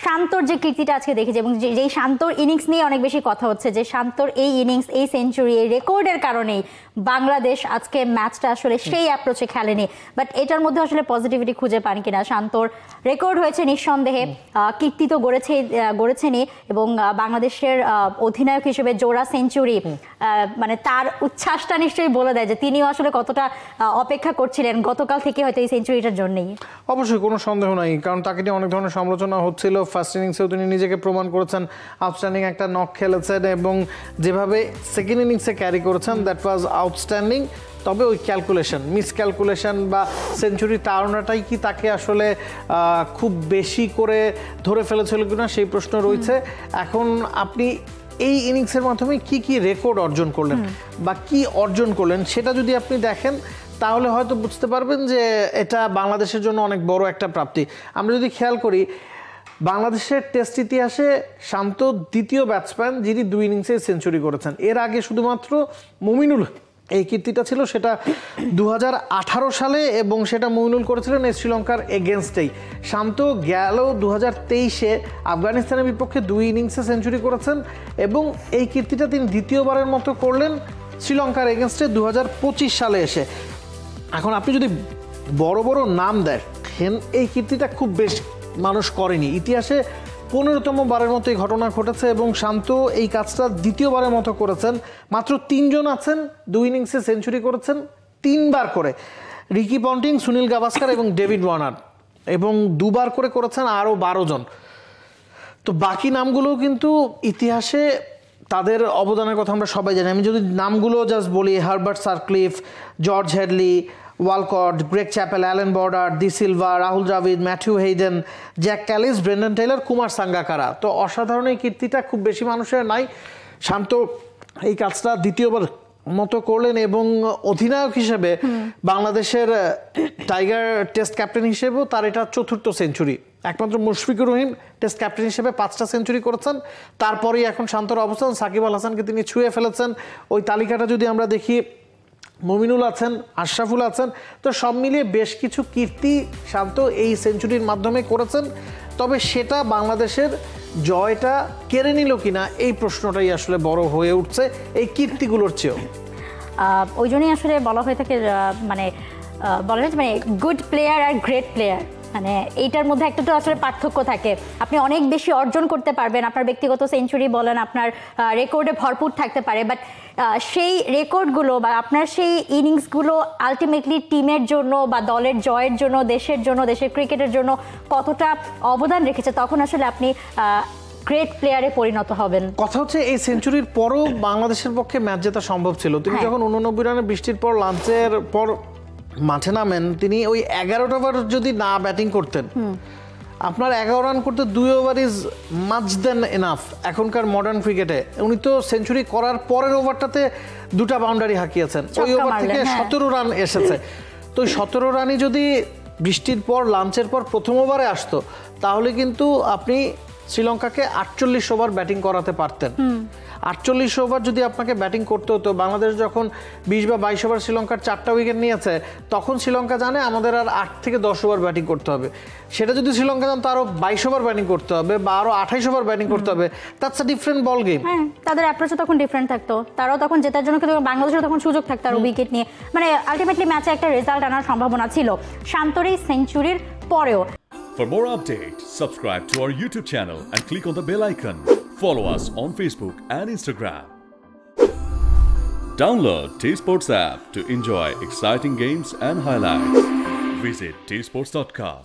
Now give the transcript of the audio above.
শান্তর যে কীর্তিটা আজকে দেখেছি এবং যেই শান্তর ইনিংস নিয়ে অনেক বেশি কথা হচ্ছে, যে শান্তর এই ইনিংস, এই সেঞ্চুরি, এই রেকর্ডের কারণেই বাংলাদেশ আজকে ম্যাচটা আসলে সেই অ্যাপ্রোচে খেলেনি। বাট এটার মধ্যে আসলে পজিটিভিটি খুঁজে পান কিনা? শান্তর রেকর্ড হয়েছে নিঃসন্দেহে, কীর্তি তো গড়েছেনই, এবং বাংলাদেশের অধিনায়ক হিসেবে জোড়া সেঞ্চুরি, মানে তার উচ্ছ্বাসটা নিশ্চয়ই বলে দেয় যে তিনিও আসলে কতটা অপেক্ষা করছিলেন গতকাল থেকে হয়তো এই সেঞ্চুরিটার জন্যই। অবশ্যই কোনো সন্দেহ নাই, কারণ তাকে নিয়ে অনেক ধরনের সমালোচনা হচ্ছিল। ফার্স্ট ইনিংসেও তিনি নিজেকে প্রমাণ করেছেন, আউটস্ট্যান্ডিং একটা নক খেলেছেন এবং যেভাবে সেকেন্ড ইনিংসে ক্যারি করেছেন দ্যাট ওয়াজ আউটস্ট্যান্ডিং। তবে ওই ক্যালকুলেশন, মিসক্যালকুলেশন বা সেঞ্চুরি তাড়নাটাই কি তাকে আসলে খুব বেশি করে ধরে ফেলেছিল কিনা সেই প্রশ্ন রয়েছে। এখন আপনি এই ইনিংসের মাধ্যমে কি কি রেকর্ড অর্জন করলেন বা কি অর্জন করলেন সেটা যদি আপনি দেখেন তাহলে হয়তো বুঝতে পারবেন যে এটা বাংলাদেশের জন্য অনেক বড় একটা প্রাপ্তি। আমরা যদি খেয়াল করি, বাংলাদেশের টেস্ট ইতিহাসে শান্ত দ্বিতীয় ব্যাটসম্যান যিনি 2 ইনিংসে সেঞ্চুরি করেছেন। এর আগে শুধুমাত্র মুমিনুল এই কীর্তিটা ছিল, সেটা 2018 সালে, এবং সেটা মুমিনুল করেছিলেন শ্রীলঙ্কার এগেনস্টেই। শান্ত গেল 2023-এ আফগানিস্তানের বিপক্ষে 2 ইনিংসে সেঞ্চুরি করেছেন এবং এই কীর্তিটা তিনি দ্বিতীয়বারের মতো করলেন শ্রীলঙ্কার এগেনস্টে 2025 সালে এসে। এখন আপনি যদি বড় বড় নাম দেখেন, এই কীর্তিটা খুব বেশ মানুষ করেনি। ইতিহাসে 15তম বারের মতো এই ঘটনা ঘটেছে এবং শান্ত এই কাজটা দ্বিতীয়বারের মতো করেছেন। মাত্র 3 জন আছেন 2 ইনিংসে সেঞ্চুরি করেছেন 3 বার করে, রিকি পন্টিং, সুনীল গাভাস্কার এবং ডেভিড ওয়ার্নার, এবং 2 বার করে করেছেন আরও 12 জন। তো বাকি নামগুলোও কিন্তু ইতিহাসে তাদের অবদানের কথা আমরা সবাই জানি। আমি যদি নামগুলো জাস্ট বলি, Herbert Sutcliffe, George Headley, Walcott, Greg Chappell, Allan Border, de Silva, Rahul Dravid, Matthew Hayden, Jacques Kallis, Brendon Taylor, Kumar Sangakkara. তো অসাধারণ এই কীর্তিটা খুব বেশি মানুষের নাই। শান্ত এই কাজটা দ্বিতীয়বার মতো করলেন এবং অধিনায়ক হিসেবে বাংলাদেশের টাইগার টেস্ট ক্যাপ্টেন হিসেবেও তার এটা 4র্থ সেঞ্চুরি। একমাত্র মুশফিকুর রহিম টেস্ট ক্যাপ্টেন হিসেবে 5টা সেঞ্চুরি করেছেন। তারপরেই এখন শান্তর অবস্থান, সাকিব আল হাসানকে তিনি ছুঁয়ে ফেলেছেন। ওই তালিকাটা যদি আমরা দেখি, মুমিনুল আছেন, আশরাফুল আছেন, তো সব মিলিয়ে বেশ কিছু কীর্তি শান্ত এই সেঞ্চুরির মাধ্যমে করেছেন। তবে সেটা বাংলাদেশের জয়টা কেড়ে নিল কিনা এই প্রশ্নটাই আসলে বড় হয়ে উঠছে এই কীর্তিগুলোর চেয়েও। ওই জন্যই আসলে বলা হয়ে থাকে, মানে বলা হয় মানে good player are great player, মানে এইটার মধ্যে একটা তো আসলে পার্থক্য থাকে। আপনি অনেক বেশি অর্জন করতে পারবেন, আপনার ব্যক্তিগত সেঞ্চুরি বলেন, আপনার রেকর্ডে ভরপুর থাকতে পারে, বাট সেই রেকর্ডগুলো বা আপনার সেই ইনিংসগুলো আলটিমেটলি টিমের জন্য বা দলের জয়ের জন্য, দেশের জন্য, দেশের ক্রিকেটের জন্য কতটা অবদান রেখেছে, তখন আসলে আপনি গ্রেট প্লেয়ারে পরিণত হবেন। কথা হচ্ছে এই সেঞ্চুরির পরও বাংলাদেশের পক্ষে ম্যাচ জেতা সম্ভব ছিল। তিনি যখন 89 রানে বৃষ্টির পর লাঞ্চের পর মাঠে নামেন, তিনি ওই 11টা ওভার যদি না ব্যাটিং করতেন, আপনার 11 রান করতে 2 over is much than enough এখনকার মডার্ন ক্রিকেটে। উনি তো সেঞ্চুরি করার পরের ওভারটাতে 2টা বাউন্ডারি হাঁকিয়েছেন, ওই ওভার থেকে 17 রান এসেছে। তো ওই 17 রানই যদি বৃষ্টির পর লাঞ্চের পর প্রথম ওভারে আসতো, তাহলে কিন্তু আপনি শ্রীলঙ্কাকে 48 ওভার ব্যাটিং করাতে পারতেন। 48 ওভার যদি আপনাকে ব্যাটিং করতে হতো, বাংলাদেশ যখন 20 বা 22 ওভার শ্রীলঙ্কার 4টা উইকেট নিয়েছে, তখন শ্রীলঙ্কা জানে আমাদের আর 8 থেকে 10 ওভার ব্যাটিং করতে হবে। সেটা যদি শ্রীলঙ্কা জানতো আরও 22 ওভার ব্যাটিং করতে হবে বা আরও 28 ওভার ব্যাটিং করতে হবে, that's a different ball game. হ্যাঁ, তাদের অ্যাপ্রোচও তখন ডিফারেন্ট থাকতো, তারাও তখন জেতার জন্য কিন্তু বাংলাদেশের তখন সুযোগ থাকতো আরও উইকেট নিয়ে, মানে আলটিমেটলি ম্যাচে একটা রেজাল্ট আনার সম্ভাবনা ছিল শান্তর এই সেঞ্চুরির পরেও। For more updates, subscribe to our YouTube channel and click on the bell icon. Follow us on Facebook and Instagram. Download T-Sports app to enjoy exciting games and highlights. Visit tsports.com.